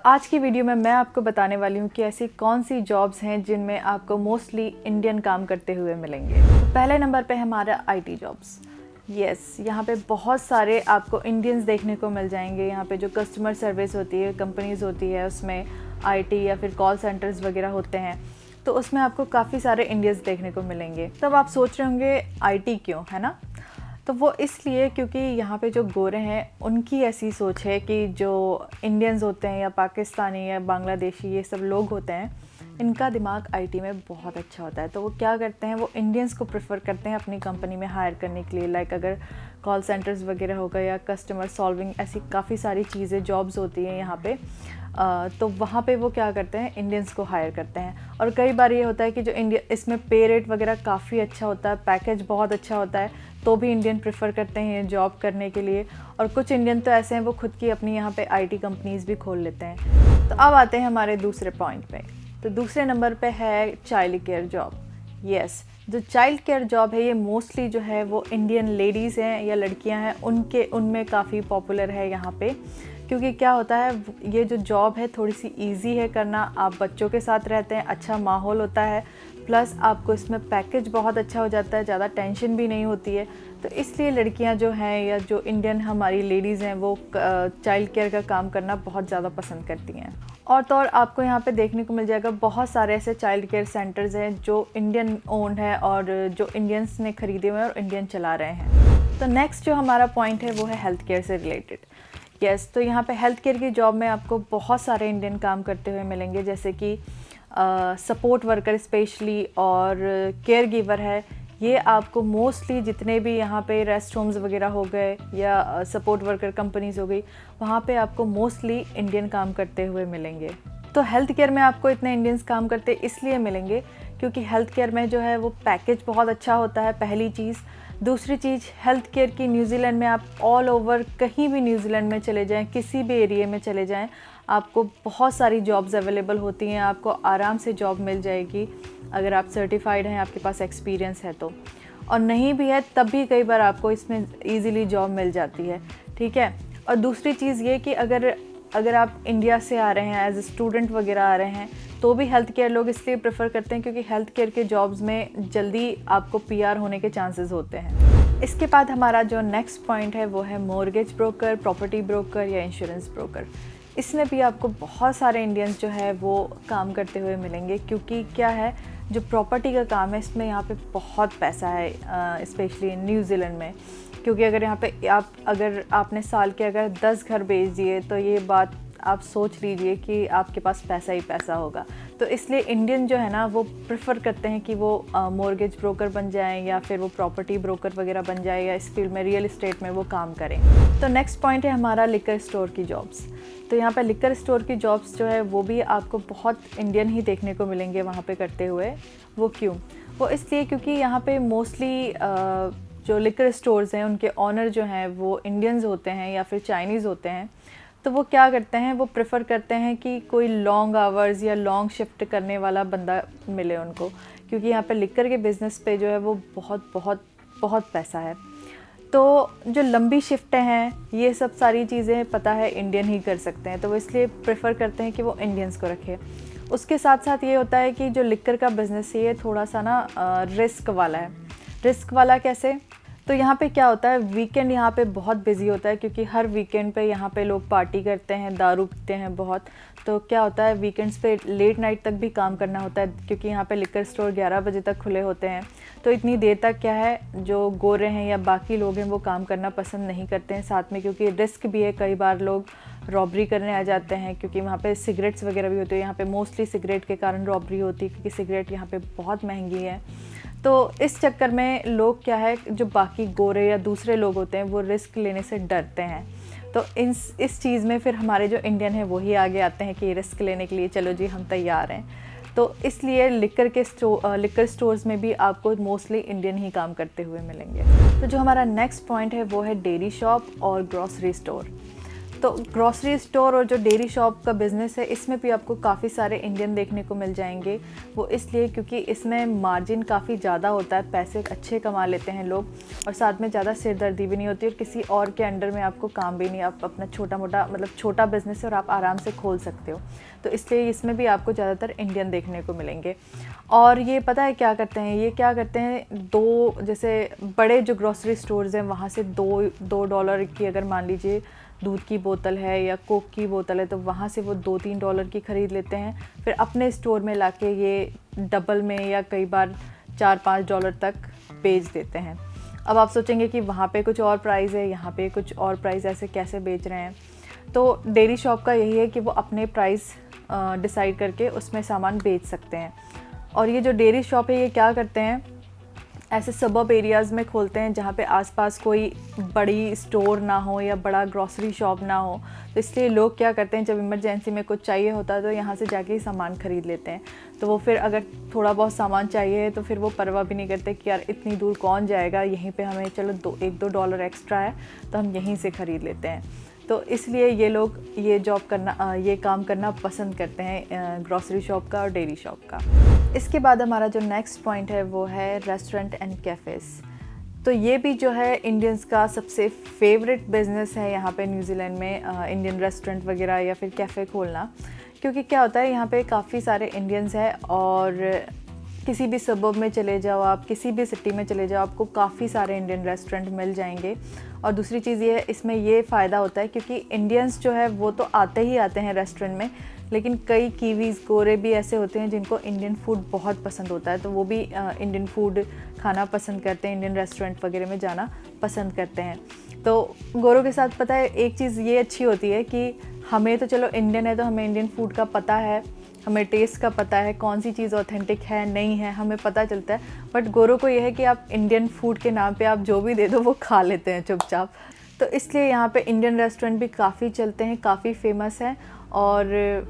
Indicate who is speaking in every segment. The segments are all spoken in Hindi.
Speaker 1: आज की वीडियो में मैं आपको बताने वाली हूँ कि ऐसी कौन सी जॉब्स हैं जिनमें आपको मोस्टली इंडियन काम करते हुए मिलेंगे। तो पहले नंबर पे हमारा आईटी जॉब्स। यस, यहाँ पे बहुत सारे आपको इंडियंस देखने को मिल जाएंगे। यहाँ पे जो कस्टमर सर्विस होती है, कंपनीज होती है, उसमें आईटी या फिर कॉल सेंटर्स वगैरह होते हैं, तो उसमें आपको काफ़ी सारे इंडियंस देखने को मिलेंगे। तब आप सोच रहे होंगे आईटी क्यों, है ना? तो वो इसलिए क्योंकि यहाँ पे जो गोरे हैं उनकी ऐसी सोच है कि जो इंडियंस होते हैं या पाकिस्तानी या बांग्लादेशी ये सब लोग होते हैं, इनका दिमाग आईटी में बहुत अच्छा होता है। तो वो क्या करते हैं, वो इंडियंस को प्रेफर करते हैं अपनी कंपनी में हायर करने के लिए। लाइक अगर कॉल सेंटर्स वगैरह हो गए या कस्टमर सॉल्विंग, ऐसी काफ़ी सारी चीज़ें जॉब्स होती हैं यहाँ पे, तो वहाँ पे वो क्या करते हैं, इंडियंस को हायर करते हैं। और कई बार ये होता है कि जो इंडिया, इसमें पे रेट वगैरह काफ़ी अच्छा होता है, पैकेज बहुत अच्छा होता है, तो भी इंडियन प्रेफर करते हैं जॉब करने के लिए। और कुछ इंडियन तो ऐसे हैं वो खुद की अपनी यहाँ पे आईटी कंपनीज भी खोल लेते हैं। तो अब आते हैं हमारे दूसरे पॉइंट पे। तो दूसरे नंबर पे है चाइल्ड केयर जॉब। यस, जो चाइल्ड केयर जॉब है ये मोस्टली जो है वो इंडियन लेडीज़ हैं या लड़कियां हैं, उनमें काफ़ी पॉपुलर है यहाँ पे। क्योंकि क्या होता है, ये जो जॉब है थोड़ी सी इजी है करना। आप बच्चों के साथ रहते हैं, अच्छा माहौल होता है, प्लस आपको इसमें पैकेज बहुत अच्छा हो जाता है, ज़्यादा टेंशन भी नहीं होती है। तो इसलिए लड़कियां जो हैं या जो इंडियन हमारी लेडीज़ हैं वो चाइल्ड केयर का काम करना बहुत ज़्यादा पसंद करती हैं। और तो और आपको यहाँ पे देखने को मिल जाएगा बहुत सारे ऐसे चाइल्ड केयर सेंटर्स हैं जो इंडियन ओन्ड है और जो इंडियंस ने ख़रीदे हुए हैं और इंडियन चला रहे हैं। तो नेक्स्ट जो हमारा पॉइंट है वो है हेल्थ केयर से रिलेटेड। यस, तो यहाँ पे हेल्थ केयर की जॉब में आपको बहुत सारे इंडियन काम करते हुए मिलेंगे, जैसे कि सपोर्ट वर्कर स्पेशली और केयर गिवर है। ये आपको मोस्टली जितने भी यहाँ पे रेस्ट होम्स वगैरह हो गए या सपोर्ट वर्कर कंपनीज हो गई, वहाँ पे आपको मोस्टली इंडियन काम करते हुए मिलेंगे। तो हेल्थ केयर में आपको इतने इंडियंस काम करते इसलिए मिलेंगे क्योंकि हेल्थ केयर में जो है वो पैकेज बहुत अच्छा होता है, पहली चीज़। दूसरी चीज़, हेल्थ केयर की न्यूजीलैंड में आप ऑल ओवर कहीं भी न्यूजीलैंड में चले जाएं, किसी भी एरिया में चले जाएं, आपको बहुत सारी जॉब्स अवेलेबल होती हैं। आपको आराम से जॉब मिल जाएगी अगर आप सर्टिफाइड हैं, आपके पास एक्सपीरियंस है तो। और नहीं भी है तब भी कई बार आपको इसमें ईज़िली जॉब मिल जाती है, ठीक है। और दूसरी चीज़ ये कि अगर आप इंडिया से आ रहे हैं, एज ए स्टूडेंट वगैरह आ रहे हैं, तो भी हेल्थ केयर लोग इसलिए प्रेफर करते हैं क्योंकि हेल्थ केयर के जॉब्स में जल्दी आपको पीआर होने के चांसेस होते हैं। इसके बाद हमारा जो नेक्स्ट पॉइंट है वो है मॉर्गेज ब्रोकर, प्रॉपर्टी ब्रोकर या इंश्योरेंस ब्रोकर। इसमें भी आपको बहुत सारे इंडियंस जो है वो काम करते हुए मिलेंगे। क्योंकि क्या है, जो प्रॉपर्टी का काम है इसमें यहाँ पे बहुत पैसा है, स्पेशली न्यूजीलैंड में। क्योंकि अगर यहाँ पे अगर आपने साल के अगर 10 घर बेच दिए तो ये बात आप सोच लीजिए कि आपके पास पैसा ही पैसा होगा। तो इसलिए इंडियन जो है ना वो प्रेफर करते हैं कि वो मॉर्गेज ब्रोकर बन जाएं या फिर वो प्रॉपर्टी ब्रोकर वगैरह बन जाए या इस फील्ड में, रियल इस्टेट में वो काम करें। तो नेक्स्ट पॉइंट है हमारा लिकर स्टोर की जॉब्स। तो यहाँ पे लिकर स्टोर की जॉब्स जो है वो भी आपको बहुत इंडियन ही देखने को मिलेंगे वहाँ पे करते हुए। वो क्यों? वो इसलिए क्योंकि यहाँ पे मोस्टली जो लिकर स्टोर्स हैं उनके ऑनर जो हैं वो इंडियंस होते हैं या फिर चाइनीज़ होते हैं। तो वो क्या करते हैं, वो प्रेफर करते हैं कि कोई लॉन्ग आवर्स या लॉन्ग शिफ्ट करने वाला बंदा मिले उनको, क्योंकि यहाँ पे लिकर के बिज़नेस पे जो है वो बहुत बहुत बहुत पैसा है। तो जो लंबी शिफ्टें हैं, ये सब सारी चीज़ें पता है इंडियन ही कर सकते हैं, तो वो इसलिए प्रेफर करते हैं कि वो इंडियंस को रखें। उसके साथ साथ ये होता है कि जो लिकर का बिज़नेस है ये थोड़ा सा ना रिस्क वाला है। रिस्क वाला कैसे? तो यहाँ पे क्या होता है, वीकेंड यहाँ पे बहुत बिजी होता है क्योंकि हर वीकेंड पे यहाँ पे लोग पार्टी करते हैं, दारू पीते हैं बहुत। तो क्या होता है, वीकेंड्स पे लेट नाइट तक भी काम करना होता है क्योंकि यहाँ पे लिकर स्टोर 11 बजे तक खुले होते हैं। तो इतनी देर तक क्या है, जो गोरे हैं या बाकी लोग हैं वो काम करना पसंद नहीं करते हैं साथ में, क्योंकि रिस्क भी है। कई बार लोग रॉबरी करने आ जाते हैं क्योंकि वहाँ पे सिगरेट्स वगैरह भी होती है। यहाँ पे मोस्टली सिगरेट के कारण रॉबरी होती है क्योंकि सिगरेट यहाँ पे बहुत महंगी है। तो इस चक्कर में लोग क्या है, जो बाकी गोरे या दूसरे लोग होते हैं वो रिस्क लेने से डरते हैं। तो इस चीज़ में फिर हमारे जो इंडियन हैं वही आगे आते हैं कि रिस्क लेने के लिए चलो जी हम तैयार हैं। तो इसलिए लिकर स्टोर्स में भी आपको मोस्टली इंडियन ही काम करते हुए मिलेंगे। तो जो हमारा नेक्स्ट पॉइंट है वो है डेयरी शॉप और ग्रॉसरी स्टोर। तो ग्रॉसरी स्टोर और जो डेयरी शॉप का बिज़नेस है, इसमें भी आपको काफ़ी सारे इंडियन देखने को मिल जाएंगे। वो इसलिए क्योंकि इसमें मार्जिन काफ़ी ज़्यादा होता है, पैसे अच्छे कमा लेते हैं लोग, और साथ में ज़्यादा सिरदर्दी भी नहीं होती और किसी और के अंडर में आपको काम भी नहीं, आप अपना छोटा मोटा मतलब छोटा बिज़नेस है और आप आराम से खोल सकते हो। तो इसलिए इसमें भी आपको ज़्यादातर इंडियन देखने को मिलेंगे। और ये पता है क्या करते हैं, ये क्या करते हैं, दो जैसे बड़े जो ग्रॉसरी स्टोर्स हैं वहाँ से दो डॉलर की अगर मान लीजिए दूध की बोतल है या कोक की बोतल है, तो वहाँ से वो 2-3 डॉलर की ख़रीद लेते हैं, फिर अपने स्टोर में लाके ये डबल में या कई बार 4-5 डॉलर तक बेच देते हैं। अब आप सोचेंगे कि वहाँ पे कुछ और प्राइस है, यहाँ पे कुछ और प्राइस, ऐसे कैसे बेच रहे हैं। तो डेयरी शॉप का यही है कि वो अपने प्राइस डिसाइड करके उसमें सामान बेच सकते हैं। और ये जो डेयरी शॉप है ये क्या करते हैं, ऐसे सबब एरियाज़ में खोलते हैं जहाँ पे आसपास कोई बड़ी स्टोर ना हो या बड़ा ग्रॉसरी शॉप ना हो। तो इसलिए लोग क्या करते हैं, जब इमरजेंसी में कुछ चाहिए होता है तो यहाँ से जाके ही सामान ख़रीद लेते हैं। तो वो फिर अगर थोड़ा बहुत सामान चाहिए है तो फिर वो परवाह भी नहीं करते कि यार इतनी दूर कौन जाएगा, यहीं पे हमें चलो 1-2 डॉलर एक्स्ट्रा है तो हम यहीं से ख़रीद लेते हैं। तो इसलिए ये लोग ये काम करना पसंद करते हैं, ग्रॉसरी शॉप का और डेयरी शॉप का। इसके बाद हमारा जो नेक्स्ट पॉइंट है वो है रेस्टोरेंट एंड कैफ़ेज़। तो ये भी जो है इंडियंस का सबसे फेवरेट बिज़नेस है यहाँ पे न्यूजीलैंड में, इंडियन रेस्टोरेंट वगैरह या फिर कैफ़े खोलना। क्योंकि क्या होता है, यहाँ पे काफ़ी सारे इंडियंस हैं और किसी भी सबब में चले जाओ आप, किसी भी सिटी में चले जाओ, आपको काफ़ी सारे इंडियन रेस्टोरेंट मिल जाएंगे। और दूसरी चीज़ ये है, इसमें ये फ़ायदा होता है क्योंकि इंडियंस जो है वो तो आते ही आते हैं रेस्टोरेंट में, लेकिन कई कीवीज़ गोरे भी ऐसे होते हैं जिनको इंडियन फूड बहुत पसंद होता है, तो वो भी इंडियन फूड खाना पसंद करते हैं, इंडियन रेस्टोरेंट वगैरह में जाना पसंद करते हैं। तो गोरों के साथ पता है एक चीज़ ये अच्छी होती है कि हमें तो चलो इंडियन है तो हमें इंडियन फूड का पता है, हमें टेस्ट का पता है, कौन सी चीज़ ऑथेंटिक है नहीं है हमें पता चलता है। बट गोरों को ये है कि आप इंडियन फूड के नाम पे आप जो भी दे दो वो खा लेते हैं चुपचाप। तो इसलिए यहाँ पे इंडियन रेस्टोरेंट भी काफ़ी चलते हैं, काफ़ी फेमस हैं और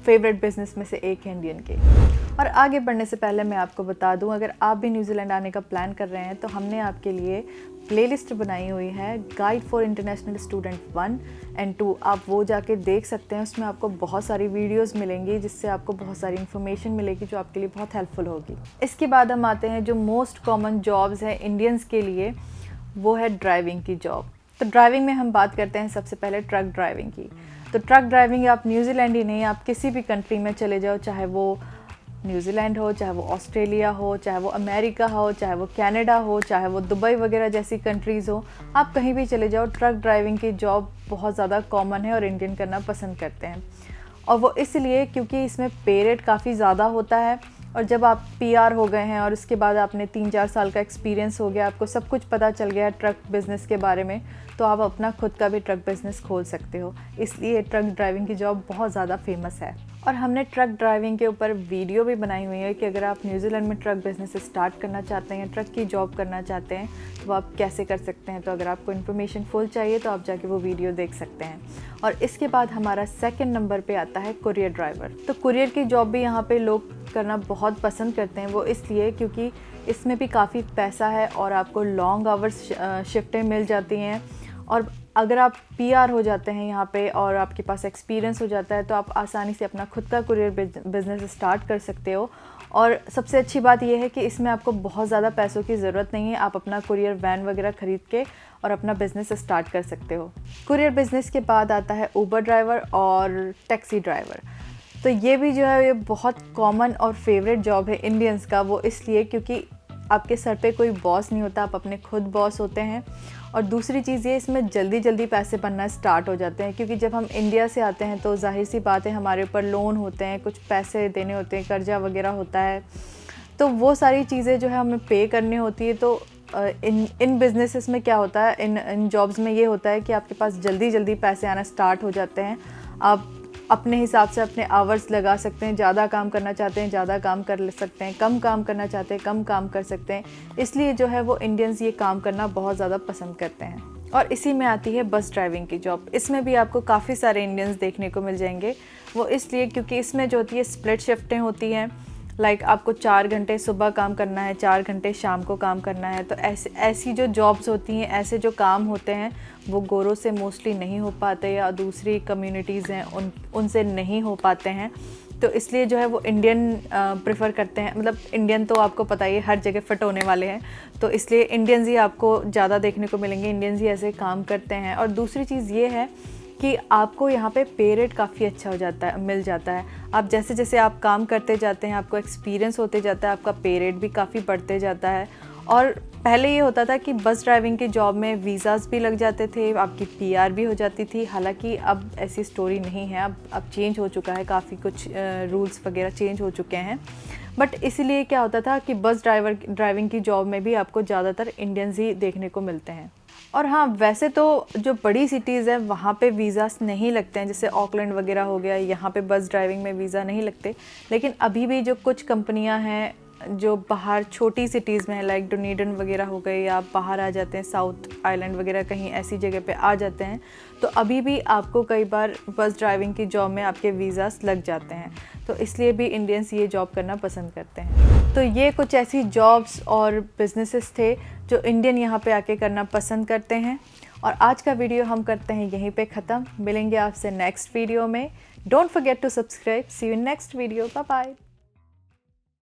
Speaker 1: फेवरेट बिज़नेस में से एक है इंडियन के। और आगे बढ़ने से पहले मैं आपको बता दूं, अगर आप भी न्यूजीलैंड आने का प्लान कर रहे हैं तो हमने आपके लिए प्लेलिस्ट बनाई हुई है, guide for international student 1 and 2। आप वो जाके देख सकते हैं, उसमें आपको बहुत सारी वीडियोस मिलेंगी जिससे आपको बहुत सारी इन्फॉर्मेशन मिलेगी जो आपके लिए बहुत हेल्पफुल होगी। इसके बाद हम आते हैं जो मोस्ट कॉमन जॉब्स हैं इंडियंस के लिए, वो है ड्राइविंग की जॉब। तो ड्राइविंग में हम बात करते हैं सबसे पहले ट्रक ड्राइविंग की। तो ट्रक ड्राइविंग आप न्यूजीलैंड ही नहीं, आप किसी भी कंट्री में चले जाओ, चाहे वो न्यूजीलैंड हो, चाहे वो ऑस्ट्रेलिया हो, चाहे वो अमेरिका हो, चाहे वो कनाडा हो, चाहे वो दुबई वगैरह जैसी कंट्रीज़ हो, आप कहीं भी चले जाओ, ट्रक ड्राइविंग की जॉब बहुत ज़्यादा कॉमन है और इंडियन करना पसंद करते हैं। और वो इसलिए क्योंकि इसमें पे रेट काफ़ी ज़्यादा होता है, और जब आप पीआर हो गए हैं और उसके बाद आपने 3-4 साल का एक्सपीरियंस हो गया, आपको सब कुछ पता चल गया है ट्रक बिज़नेस के बारे में, तो आप अपना खुद का भी ट्रक बिज़नेस खोल सकते हो। इसलिए ट्रक ड्राइविंग की जॉब बहुत ज़्यादा फेमस है। और हमने ट्रक ड्राइविंग के ऊपर वीडियो भी बनाई हुई है कि अगर आप न्यूजीलैंड में ट्रक बिज़नेस स्टार्ट करना चाहते हैं, ट्रक की जॉब करना चाहते हैं, तो आप कैसे कर सकते हैं। तो अगर आपको इन्फॉर्मेशन फुल चाहिए तो आप जाके वो वीडियो देख सकते हैं। और इसके बाद हमारा सेकंड नंबर पे आता है कुरियर ड्राइवर। तो कुरियर की जॉब भी यहाँ पे लोग करना बहुत पसंद करते हैं, वो इसलिए क्योंकि इसमें भी काफ़ी पैसा है और आपको लॉन्ग आवर्स शिफ्टें मिल जाती हैं। और अगर आप पीआर हो जाते हैं यहाँ पे और आपके पास एक्सपीरियंस हो जाता है तो आप आसानी से अपना खुद का कुरियर बिज़नेस स्टार्ट कर सकते हो। और सबसे अच्छी बात यह है कि इसमें आपको बहुत ज़्यादा पैसों की ज़रूरत नहीं है, आप अपना कुरियर वैन वगैरह ख़रीद के और अपना बिज़नेस स्टार्ट कर सकते हो। कुरियर बिज़नेस के बाद आता है ऊबर ड्राइवर और टैक्सी ड्राइवर। तो ये भी जो है ये बहुत कॉमन और फेवरेट जॉब है इंडियंस का, वो इसलिए क्योंकि आपके सर पे कोई बॉस नहीं होता, आप अपने खुद बॉस होते हैं। और दूसरी चीज़ ये, इसमें जल्दी जल्दी पैसे बनना स्टार्ट हो जाते हैं, क्योंकि जब हम इंडिया से आते हैं तो जाहिर सी बात है हमारे ऊपर लोन होते हैं, कुछ पैसे देने होते हैं, कर्जा वगैरह होता है, तो वो सारी चीज़ें जो है हमें पे करनी होती है। तो इन बिज़नेसेस में क्या होता है, इन जॉब्स में ये होता है कि आपके पास जल्दी जल्दी पैसे आना स्टार्ट हो जाते हैं। आप अपने हिसाब से अपने आवर्स लगा सकते हैं, ज़्यादा काम करना चाहते हैं ज़्यादा काम कर सकते हैं, कम काम करना चाहते हैं कम काम कर सकते हैं। इसलिए जो है वो इंडियंस ये काम करना बहुत ज़्यादा पसंद करते हैं। और इसी में आती है बस ड्राइविंग की जॉब। इसमें भी आपको काफ़ी सारे इंडियंस देखने को मिल जाएंगे, वो इसलिए क्योंकि इसमें जो होती है स्प्लिट शिफ्टें होती हैं। लाइक आपको 4 घंटे सुबह काम करना है, 4 घंटे शाम को काम करना है। तो ऐसी जो जॉब्स होती हैं, ऐसे जो काम होते हैं वो गोरों से मोस्टली नहीं हो पाते, या दूसरी कम्युनिटीज़ हैं उनसे नहीं हो पाते हैं। तो इसलिए जो है वो इंडियन प्रेफर करते हैं। मतलब इंडियन तो आपको पता ही है हर जगह फिट होने वाले हैं, तो इसलिए इंडियंस ही आपको ज़्यादा देखने को मिलेंगे, इंडियंस ही ऐसे काम करते हैं। और दूसरी चीज़ ये है कि आपको यहाँ पे पे रेट काफ़ी अच्छा हो जाता है, मिल जाता है। आप जैसे जैसे आप काम करते जाते हैं, आपको एक्सपीरियंस होते जाता है, आपका पे रेट भी काफ़ी बढ़ते जाता है। और पहले ये होता था कि बस ड्राइविंग की जॉब में वीज़ाज़ भी लग जाते थे, आपकी पीआर भी हो जाती थी। हालांकि अब ऐसी स्टोरी नहीं है, अब चेंज हो चुका है, काफ़ी कुछ रूल्स वगैरह चेंज हो चुके हैं। बट इसीलिए क्या होता था कि बस ड्राइविंग की जॉब में भी आपको ज़्यादातर इंडियंस ही देखने को मिलते हैं। और हाँ, वैसे तो जो बड़ी सिटीज़ हैं वहाँ पे वीज़ास नहीं लगते हैं, जैसे ऑकलैंड वगैरह हो गया, यहाँ पे बस ड्राइविंग में वीज़ा नहीं लगते। लेकिन अभी भी जो कुछ कंपनियाँ हैं जो बाहर छोटी सिटीज़ में है, लाइक डुनेडन वगैरह हो गए, या आप बाहर आ जाते हैं साउथ आइलैंड वगैरह कहीं ऐसी जगह पे आ जाते हैं, तो अभी भी आपको कई बार बस ड्राइविंग की जॉब में आपके वीज़ास लग जाते हैं। तो इसलिए भी इंडियंस ये जॉब करना पसंद करते हैं। तो ये कुछ ऐसी जॉब्स और बिजनेसेस थे जो इंडियन यहाँ पे आके करना पसंद करते हैं। और आज का वीडियो हम करते हैं यहीं पे ख़त्म। मिलेंगे आपसे नेक्स्ट वीडियो में। Don't forget to subscribe. See you in next video. Bye bye.